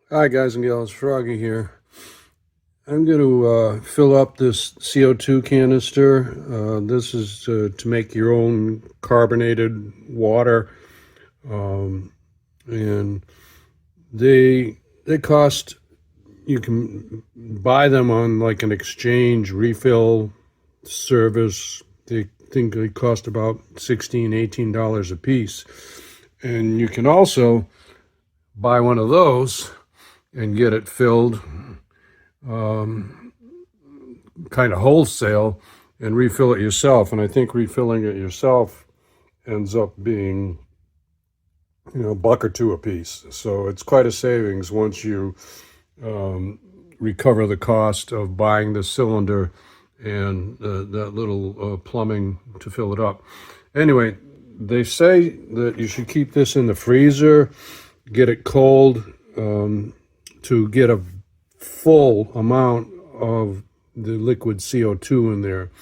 Hi guys and gals, Froggy here. I'm going to fill up this CO2 canister. This is to make your own carbonated water, and they cost. You can buy them on like an exchange refill service. They think they cost about $16, $18 a piece, and you can also buy one of those and get it filled kind of wholesale and refill it yourself. And I think refilling it yourself ends up being, a buck or two a piece. So it's quite a savings once you recover the cost of buying the cylinder and that little plumbing to fill it up. Anyway, they say that you should keep this in the freezer, get it cold, to get a full amount of the liquid CO2 in there,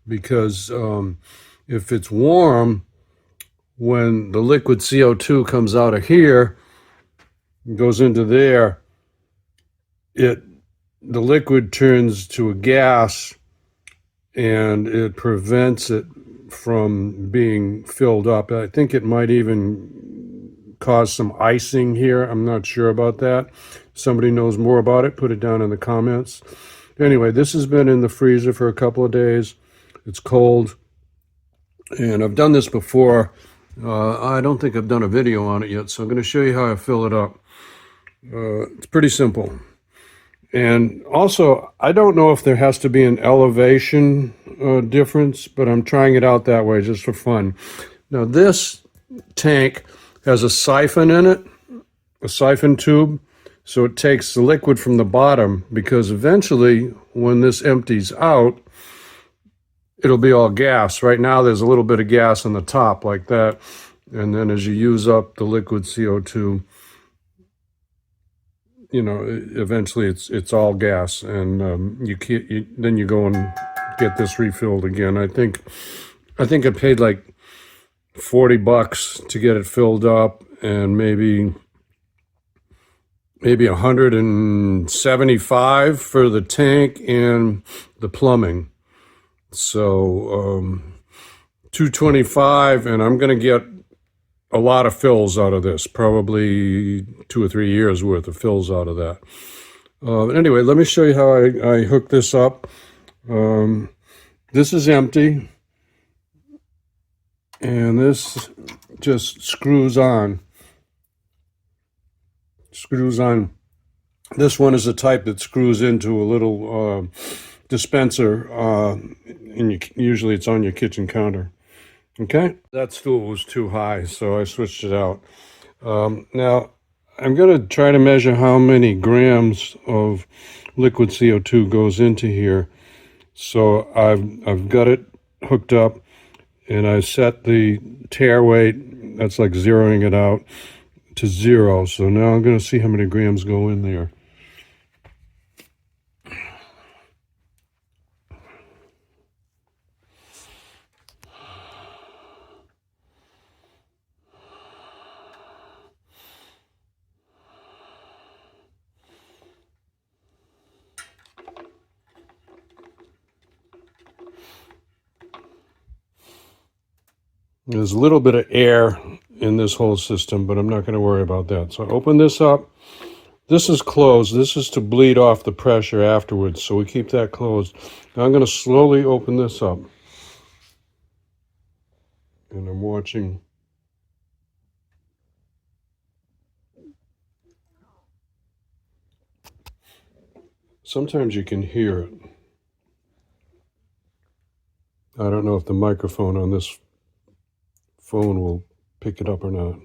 because if it's warm, when the liquid CO2 comes out of here, goes into there, the liquid turns to a gas and it prevents it from being filled up. I think it might even cause some icing here. I'm not sure about that. Somebody knows more about it, put it down in the comments. Anyway, this has been in the freezer for a couple of days. It's cold, and I've done this before. I don't think I've done a video on it yet, so I'm going to show you how I fill it up. It's pretty simple. And also, I don't know if there has to be an elevation difference, but I'm trying it out that way just for fun. Now, this tank has a siphon in it, a siphon tube, so it takes the liquid from the bottom, because eventually, when this empties out, it'll be all gas. Right now, there's a little bit of gas on the top like that, and then as you use up the liquid CO2, eventually it's all gas, and then you go and get this refilled again. I think I paid like $40 to get it filled up, and maybe 175 for the tank and the plumbing. So 225, and I'm going to get a lot of fills out of this, probably 2 or 3 years worth of fills out of that. Anyway, let me show you how I hook this up. This is empty, and this just screws on. This one is the type that screws into a little dispenser, and usually it's on your kitchen counter. Okay, that stool was too high, so I switched it out. Now, I'm going to try to measure how many grams of liquid CO2 goes into here. So I've got it hooked up, and I set the tare weight, that's like zeroing it out, to 0. So now I'm going to see how many grams go in there. There's a little bit of air in this whole system, but I'm not going to worry about that. So I open this up. This is closed. This is to bleed off the pressure afterwards, so we keep that closed. Now I'm going to slowly open this up. And I'm watching. Sometimes you can hear it. I don't know if the microphone on this phone will pick it up or not.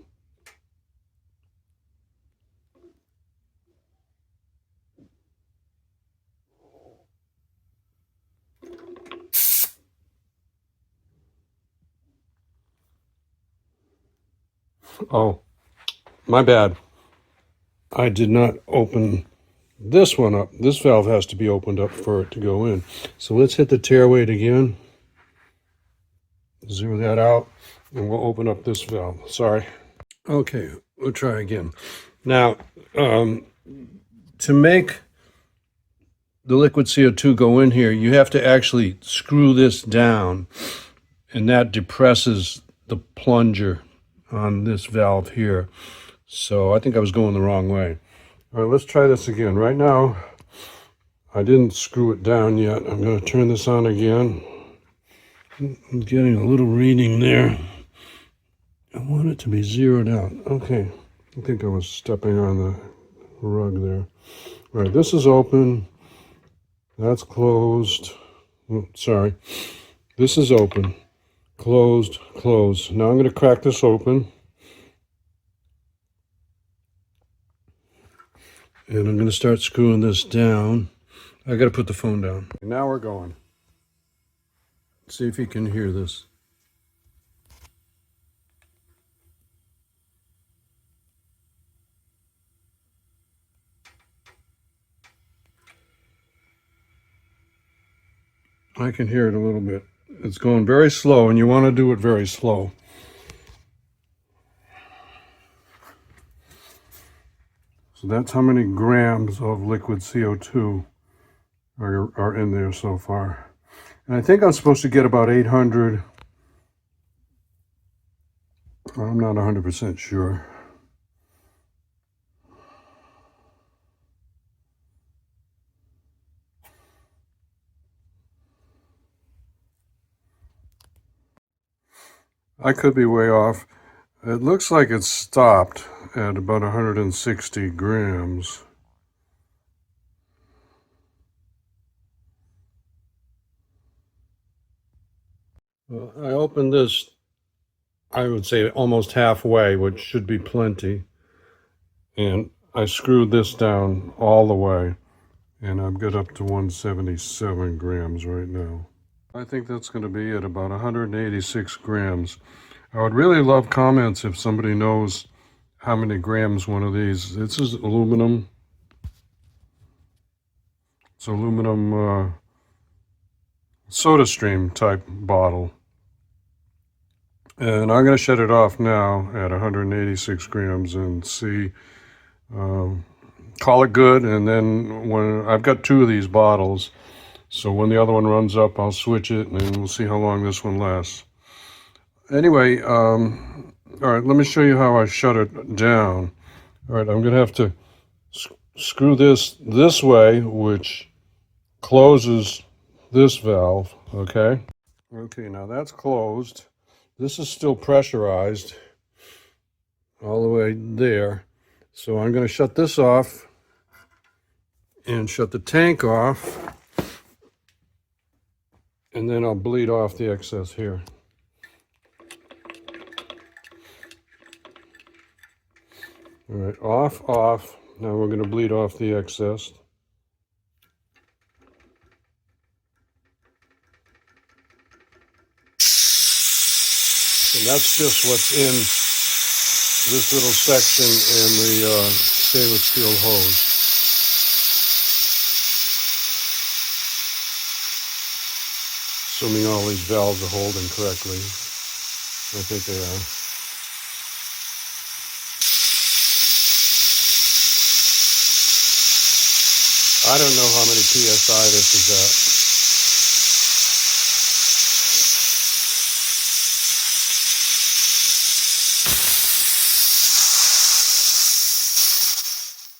Oh, my bad. I did not open this one up. This valve has to be opened up for it to go in. So let's hit the tare weight again. Zero that out, and we'll open up this valve. Sorry. Okay, we'll try again. Now, to make the liquid CO2 go in here, you have to actually screw this down, and that depresses the plunger on this valve here. So I think I was going the wrong way. All right, let's try this again. Right now, I didn't screw it down yet. I'm going to turn this on again. I'm getting a little reading there. I want it to be zeroed out. Okay, I think I was stepping on the rug there. All right, this is open. That's closed. Oh, sorry. This is open. Closed, closed. Now I'm going to crack this open. And I'm going to start screwing this down. I got to put the phone down. Now we're going. Let's see if you can hear this. I can hear it a little bit. It's going very slow, and you want to do it very slow. So that's how many grams of liquid CO2 are in there so far. And I think I'm supposed to get about 800. I'm not 100% sure. I could be way off. It looks like it's stopped at about 160 grams. Well, I opened this, I would say almost halfway, which should be plenty. And I screwed this down all the way. And I've got up to 177 grams right now. I think that's going to be at about 186 grams. I would really love comments if somebody knows how many grams one of these. This is aluminum. It's aluminum soda stream type bottle. And I'm going to shut it off now at 186 grams and see, call it good. And then when I've got 2 of these bottles, so when the other one runs up, I'll switch it and we'll see how long this one lasts. Anyway, all right, let me show you how I shut it down. All right, I'm going to have to screw this way, which closes this valve, okay? Okay, now that's closed. This is still pressurized all the way there. So I'm going to shut this off and shut the tank off. And then I'll bleed off the excess here. All right, off, off. Now we're going to bleed off the excess. And that's just what's in this little section in the stainless steel hose. Assuming all these valves are holding correctly. I think they are. I don't know how many PSI this is at.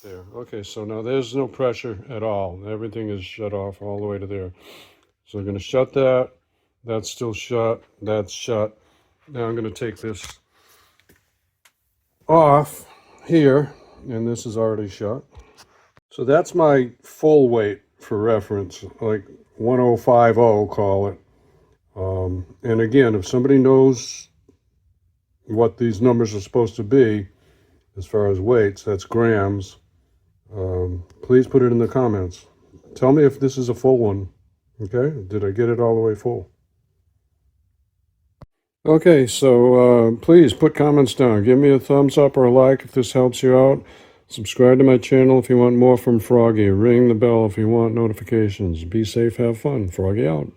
There. Okay, so now there's no pressure at all. Everything is shut off all the way to there. So I'm going to shut that. That's still shut. That's shut. Now I'm going to take this off here, and this is already shut. So that's my full weight for reference, like 1050, call it. And again, if somebody knows what these numbers are supposed to be, as far as weights, that's grams, please put it in the comments. Tell me if this is a full one. Okay, did I get it all the way full? Okay, so please put comments down. Give me a thumbs up or a like if this helps you out. Subscribe to my channel if you want more from Froggy. Ring the bell if you want notifications. Be safe, have fun. Froggy out.